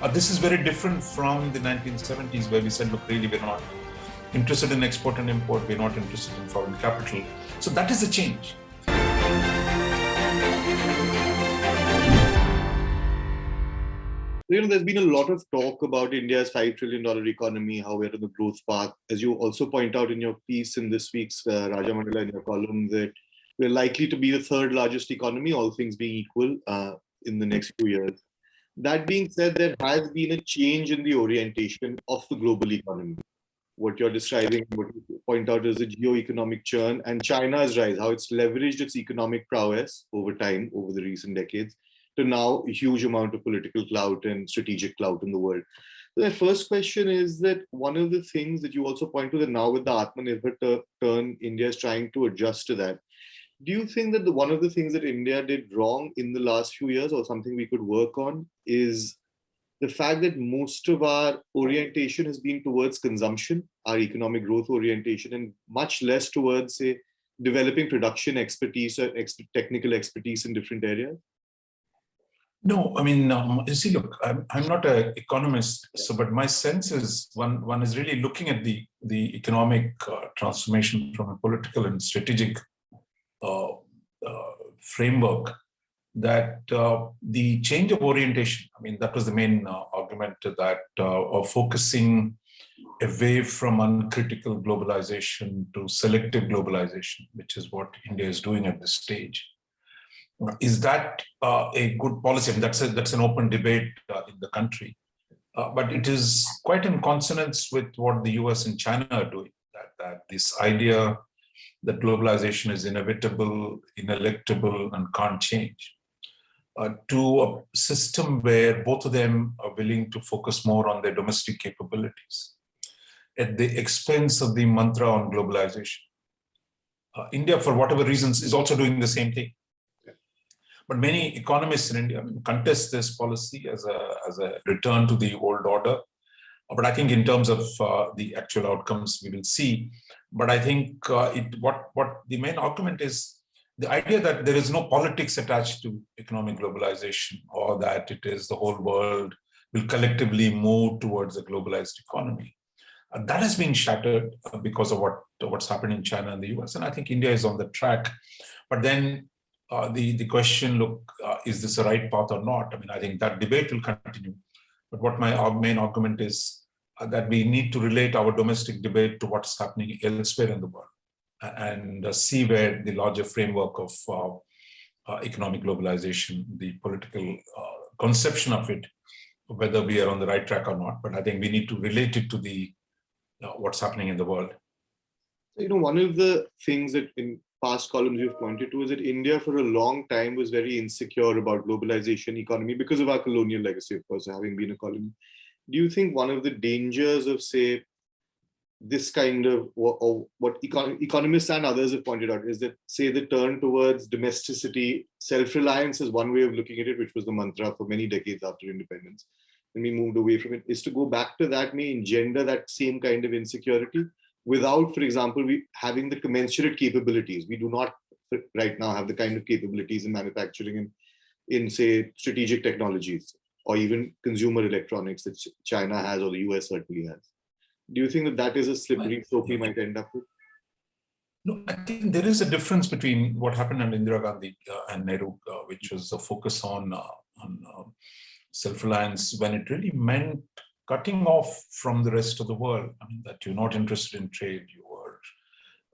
This is very different from the 1970s, where we said, look, really, we're not interested in export and import, we're not interested in foreign capital. So that is a change. There's been a lot of talk about India's $5 trillion economy, how we're on the growth path. As you also point out in your piece in this week's Raja Mandala, in your column, that we're likely to be the third largest economy, all things being equal, in the next few years. That being said, there has been a change in the orientation of the global economy. What you're describing, what you point out is the geo-economic churn and China's rise, how it's leveraged its economic prowess over time, over the recent decades, to now a huge amount of political clout and strategic clout in the world. So the first question is that one of the things that you also point to, that now with the Atmanirbhar turn, India is trying to adjust to that. Do you think that one of the things that India did wrong in the last few years, or something we could work on, is the fact that most of our orientation has been towards consumption, our economic growth orientation, and much less towards, say, developing production expertise or technical expertise in different areas? No, I mean, you see, look, I'm not an economist, so but my sense is one is really looking at the economic transformation from a political and strategic framework, that the change of orientation, I mean, that was the main argument, that of focusing away from uncritical globalization to selective globalization, which is what India is doing at this stage. Is that a good policy? I mean, that's an open debate in the country, but it is quite in consonance with what the US and China are doing, that this idea that globalization is inevitable, ineluctable, and can't change, to a system where both of them are willing to focus more on their domestic capabilities at the expense of the mantra on globalization. India, for whatever reasons, is also doing the same thing. But many economists in India contest this policy as a return to the old order. But I think in terms of the actual outcomes, we will see. But I think what the main argument is the idea that there is no politics attached to economic globalization, or that it is the whole world will collectively move towards a globalized economy. That has been shattered because of what's happened in China and the US. And I think India is on the track. But then the question, look, is this the right path or not? I mean, I think that debate will continue. But what my main argument is that we need to relate our domestic debate to what's happening elsewhere in the world, and see where the larger framework of economic globalization, the political conception of it, whether we are on the right track or not. But I think we need to relate it to the what's happening in the world. One of the things that in past columns you've pointed to is that India for a long time was very insecure about globalization economy because of our colonial legacy, of course, having been a colony. Do you think one of the dangers of, say, this kind of, or what economists and others have pointed out, is that, say, the turn towards domesticity, self-reliance is one way of looking at it, which was the mantra for many decades after independence, and we moved away from it, is to go back to that may engender that same kind of insecurity without, for example, we having the commensurate capabilities. We do not right now have the kind of capabilities in manufacturing and in, say, strategic technologies, or even consumer electronics that China has, or the US certainly has. Do you think that that is a slippery slope we might end up with? No, I think there is a difference between what happened under Indira Gandhi and Nehru, which was a focus on self-reliance, when it really meant cutting off from the rest of the world. I mean, that you're not interested in trade, you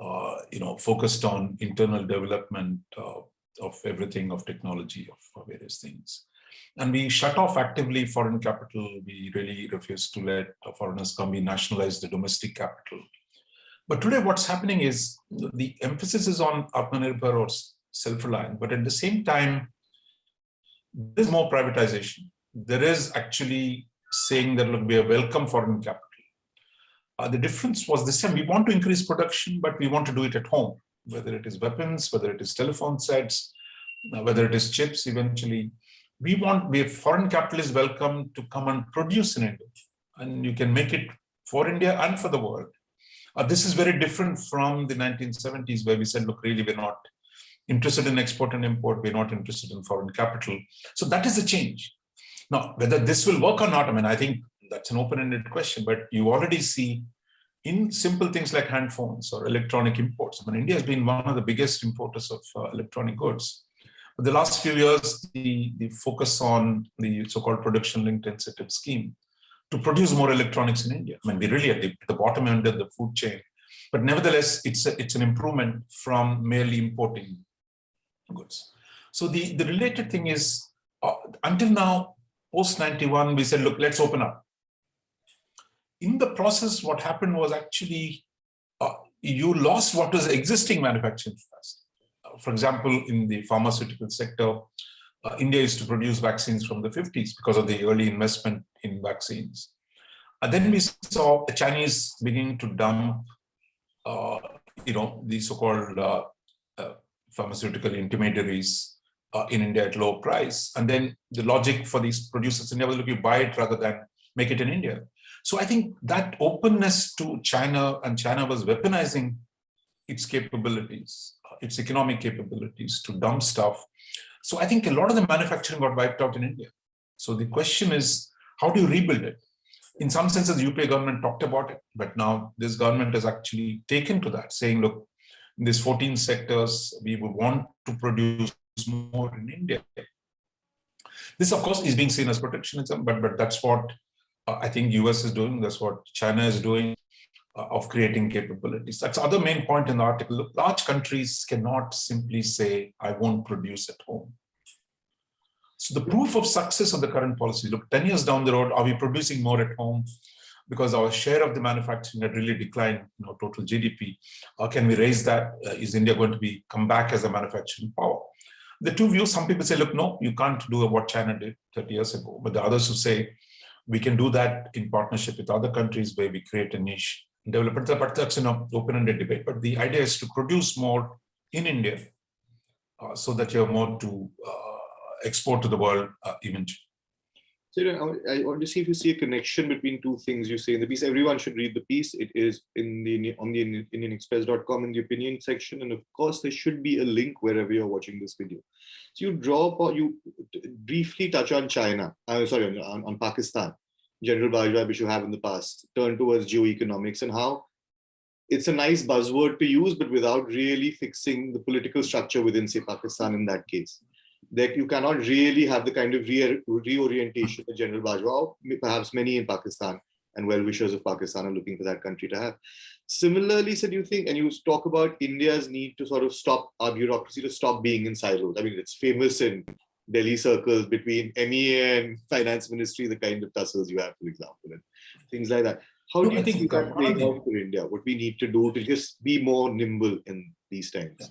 are, focused on internal development of everything, of technology, of various things. And we shut off actively foreign capital. We really refuse to let foreigners come. We nationalize the domestic capital. But today what's happening is the emphasis is on Atmanirbhar or self-reliant, but at the same time, there's more privatization. There is actually saying that, look, we welcome foreign capital. The difference was this time, we want to increase production, but we want to do it at home, whether it is weapons, whether it is telephone sets, whether it is chips eventually. Foreign capital is welcome to come and produce in India, and you can make it for India and for the world. This is very different from the 1970s, where we said, look, really, we're not interested in export and import, we're not interested in foreign capital. So that is a change. Now, whether this will work or not, I mean, I think that's an open-ended question, but you already see in simple things like handphones or electronic imports. I mean, India has been one of the biggest importers of electronic goods. But the last few years, the focus on the so-called production-linked incentive scheme to produce more electronics in India. I mean, we're really at the bottom end of the food chain. But nevertheless, it's an improvement from merely importing goods. So the related thing is, until now, post-91, we said, look, let's open up. In the process, what happened was actually, you lost what was existing manufacturing capacity. For example, in the pharmaceutical sector, India used to produce vaccines from the 50s because of the early investment in vaccines. And then we saw the Chinese beginning to dump, the so-called pharmaceutical intermediaries in India at low price. And then the logic for these producers in India was, look, you buy it rather than make it in India. So I think that openness to China, and China was weaponizing its capabilities, its economic capabilities to dump stuff. So I think a lot of the manufacturing got wiped out in India. So the question is, how do you rebuild it? In some senses, the UPA government talked about it, but now this government has actually taken to that, saying, look, in these 14 sectors, we would want to produce more in India. This, of course, is being seen as protectionism, but that's what I think US is doing. That's what China is doing, of creating capabilities. That's the other main point in the article. Look, large countries cannot simply say, I won't produce at home. So the proof of success of the current policy, look, 10 years down the road, are we producing more at home? Because our share of the manufacturing had really declined, total GDP. Can we raise that? Is India going to come back as a manufacturing power? The two views, some people say, look, no, you can't do what China did 30 years ago. But the others who say, we can do that in partnership with other countries where we create a niche and develop it. But that's an open-ended debate. But the idea is to produce more in India so that you have more to export to the world eventually. So I want to see if you see a connection between two things you say in the piece. Everyone should read the piece. It is on the IndianExpress.com in the opinion section. And of course, there should be a link wherever you're watching this video. So you briefly touch on China, on Pakistan, General Bajwa, which you have in the past, turn towards geoeconomics, and how it's a nice buzzword to use, but without really fixing the political structure within, say, Pakistan in that case. That you cannot really have the kind of reorientation that General Bajwa, or perhaps many in Pakistan and well-wishers of Pakistan are looking for that country to have. Similarly, so do you think, and you talk about India's need to sort of stop our bureaucracy, to stop being in silos. I mean, it's famous in Delhi circles between MEA and Finance Ministry, the kind of tussles you have, for example, and things like that. How do you think that playing out for India? What we need to do to just be more nimble in these times? Yeah.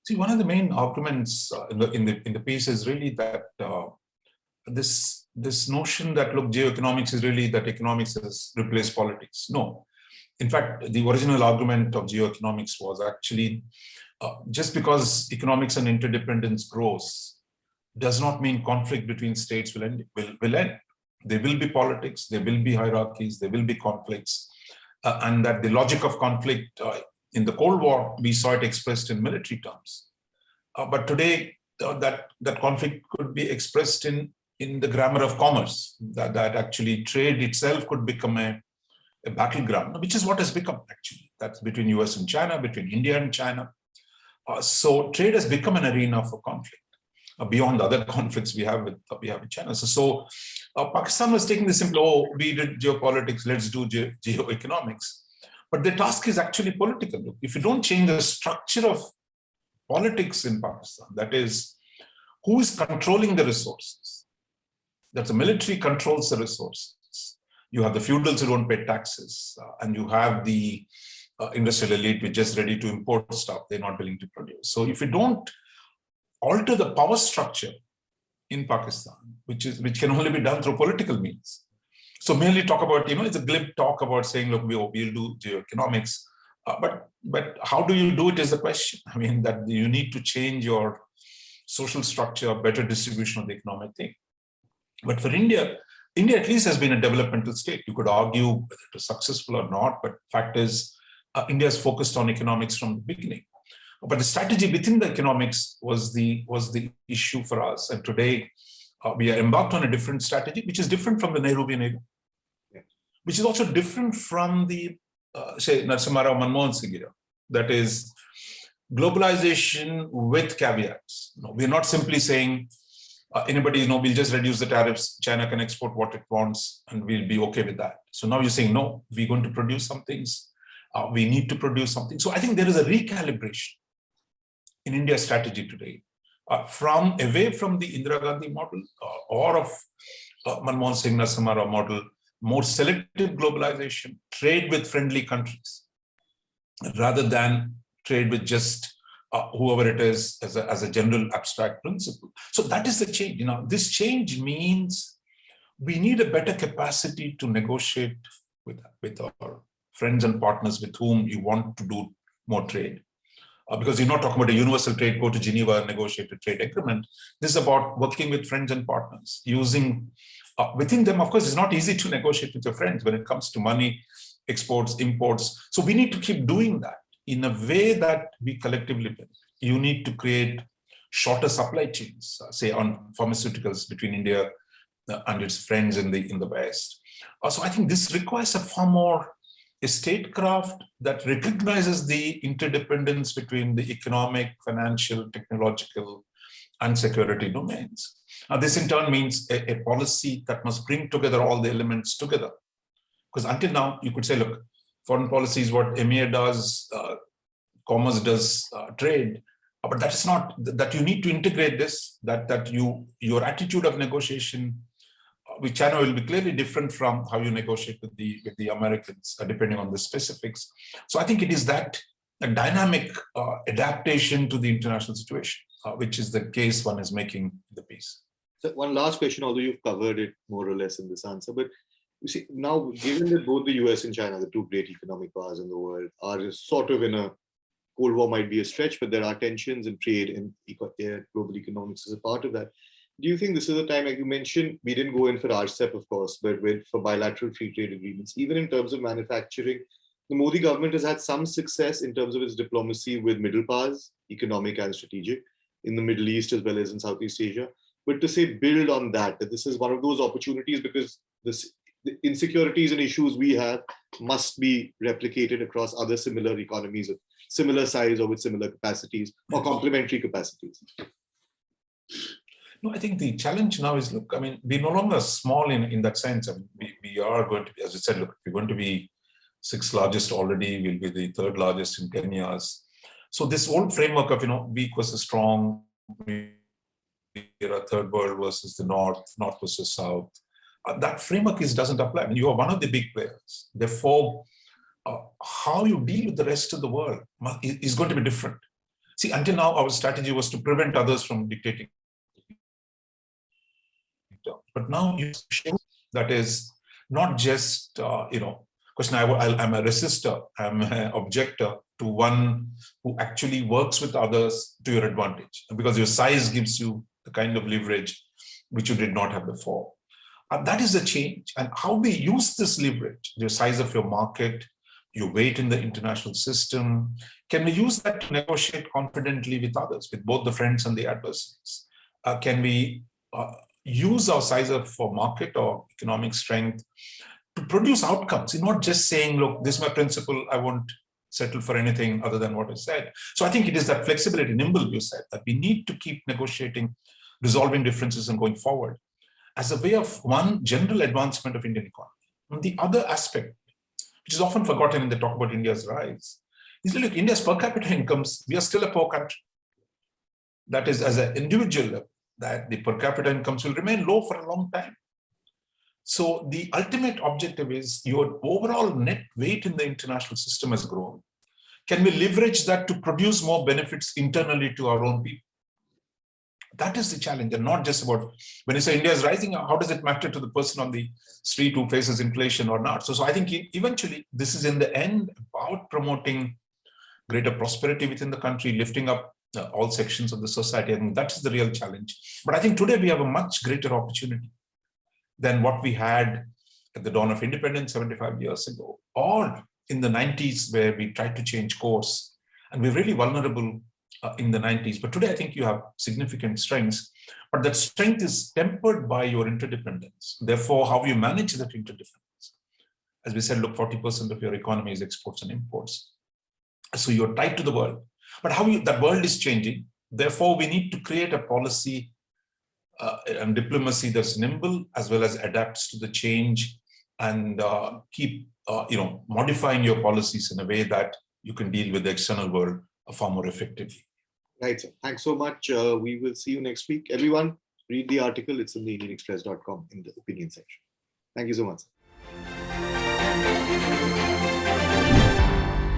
See, one of the main arguments in the piece is really that this notion that, look, geoeconomics is really that economics has replaced politics. No. In fact, the original argument of geoeconomics was actually just because economics and interdependence grows does not mean conflict between states will end. There will be politics, there will be hierarchies, there will be conflicts, and that the logic of conflict in the Cold War, we saw it expressed in military terms. But today, that conflict could be expressed in the grammar of commerce, that actually trade itself could become a battleground, which is what has become, actually. That's between US and China, between India and China. So trade has become an arena for conflict beyond the other conflicts we have with China. So Pakistan was taking the simple, we did geopolitics, let's do geoeconomics. But the task is actually political. If you don't change the structure of politics in Pakistan, that is, who is controlling the resources? That the military controls the resources. You have the feudals who don't pay taxes, and you have the industrial elite which is just ready to import stuff they're not willing to produce. So if you don't alter the power structure in Pakistan, which can only be done through political means. So merely talk about, it's a glib talk about saying, look, we'll do geoeconomics, but how do you do it is the question. I mean, that you need to change your social structure, better distribution of the economic thing. But for India at least has been a developmental state. You could argue whether it was successful or not, but fact is, India is focused on economics from the beginning. But the strategy within the economics was the issue for us. And today, We are embarked on a different strategy, which is different from the Nehruvian era, which is also different from the, say, Narasimha Rao Manmohan Singh era. That is globalization with caveats. We're not simply saying, anybody, we'll just reduce the tariffs, China can export what it wants, and we'll be okay with that. So now you're saying, no, we're going to produce some things. We need to produce something. So I think there is a recalibration in India's strategy today, from away from the Indira Gandhi model or of Manmohan Singh Narasimha Rao model, more selective globalization, trade with friendly countries, rather than trade with just whoever it is as a general abstract principle. So that is the change. This change means we need a better capacity to negotiate with our friends and partners with whom you want to do more trade. Because you're not talking about a universal trade, go to Geneva and negotiate a trade agreement. This is about working with friends and partners, using within them. Of course, it's not easy to negotiate with your friends when it comes to money, exports, imports. So we need to keep doing that in a way that we collectively benefit. You need to create shorter supply chains, say on pharmaceuticals between India and its friends in the West. So I think this requires a far more a statecraft that recognizes the interdependence between the economic, financial, technological, and security domains. This in turn means a policy that must bring together all the elements together. Because until now, you could say, look, foreign policy is what MEA does, commerce does trade, but that is not, that you need to integrate this, that your attitude of negotiation with China will be clearly different from how you negotiate with the Americans, depending on the specifics. So I think it is that a dynamic adaptation to the international situation, which is the case one is making in the piece. So one last question, although you've covered it more or less in this answer, but you see, now given that both the US and China, the two great economic powers in the world, are sort of in a Cold War might be a stretch, but there are tensions in trade and global economics as a part of that. Do you think this is a time, like you mentioned, we didn't go in for RCEP, of course, but for bilateral free trade agreements, even in terms of manufacturing, the Modi government has had some success in terms of its diplomacy with middle powers, economic and strategic, in the Middle East as well as in Southeast Asia. But to say build on that this is one of those opportunities, because the insecurities and issues we have must be replicated across other similar economies of similar size or with similar capacities or complementary capacities. No, I think the challenge now is, look, I mean, we're no longer small in that sense. I mean, we are going to be, as I said, look, we're going to be 6th largest already, we'll be the 3rd largest in 10 years. So this old framework of, weak versus strong, we're a third world versus the North versus South, that framework doesn't apply. I mean, you are one of the big players. Therefore, how you deal with the rest of the world is going to be different. See, until now, our strategy was to prevent others from dictating. But now you show that is not just, question, I'm a resistor, I'm an objector to one who actually works with others to your advantage, because your size gives you the kind of leverage which you did not have before. That is the change. And how we use this leverage, the size of your market, your weight in the international system, can we use that to negotiate confidently with others, with both the friends and the adversaries? Can we use our size of market or economic strength to produce outcomes, not just saying, look, this is my principle, I won't settle for anything other than what I said. So I think it is that flexibility, nimble, you said, that we need to keep negotiating, resolving differences and going forward as a way of one general advancement of Indian economy. And the other aspect, which is often forgotten when they talk about India's rise, is look, India's per capita incomes, we are still a poor country. That is, as an individual level, that the per capita incomes will remain low for a long time. So the ultimate objective is your overall net weight in the international system has grown. Can we leverage that to produce more benefits internally to our own people? That is the challenge, and not just about, when you say India is rising, how does it matter to the person on the street who faces inflation or not? So I think eventually this is in the end about promoting greater prosperity within the country, lifting up all sections of the society. I think that is the real challenge. But I think today we have a much greater opportunity than what we had at the dawn of independence 75 years ago, or in the 90s, where we tried to change course. And we're really vulnerable in the 90s. But today, I think you have significant strengths, but that strength is tempered by your interdependence. Therefore, how you manage that interdependence. As we said, look, 40% of your economy is exports and imports. So you're tied to the world. But that world is changing. Therefore, we need to create a policy and diplomacy that's nimble as well as adapts to the change and keep modifying your policies in a way that you can deal with the external world far more effectively. Right, sir. Thanks so much. We will see you next week. Everyone, read the article. It's in the IndianExpress.com in the opinion section. Thank you so much.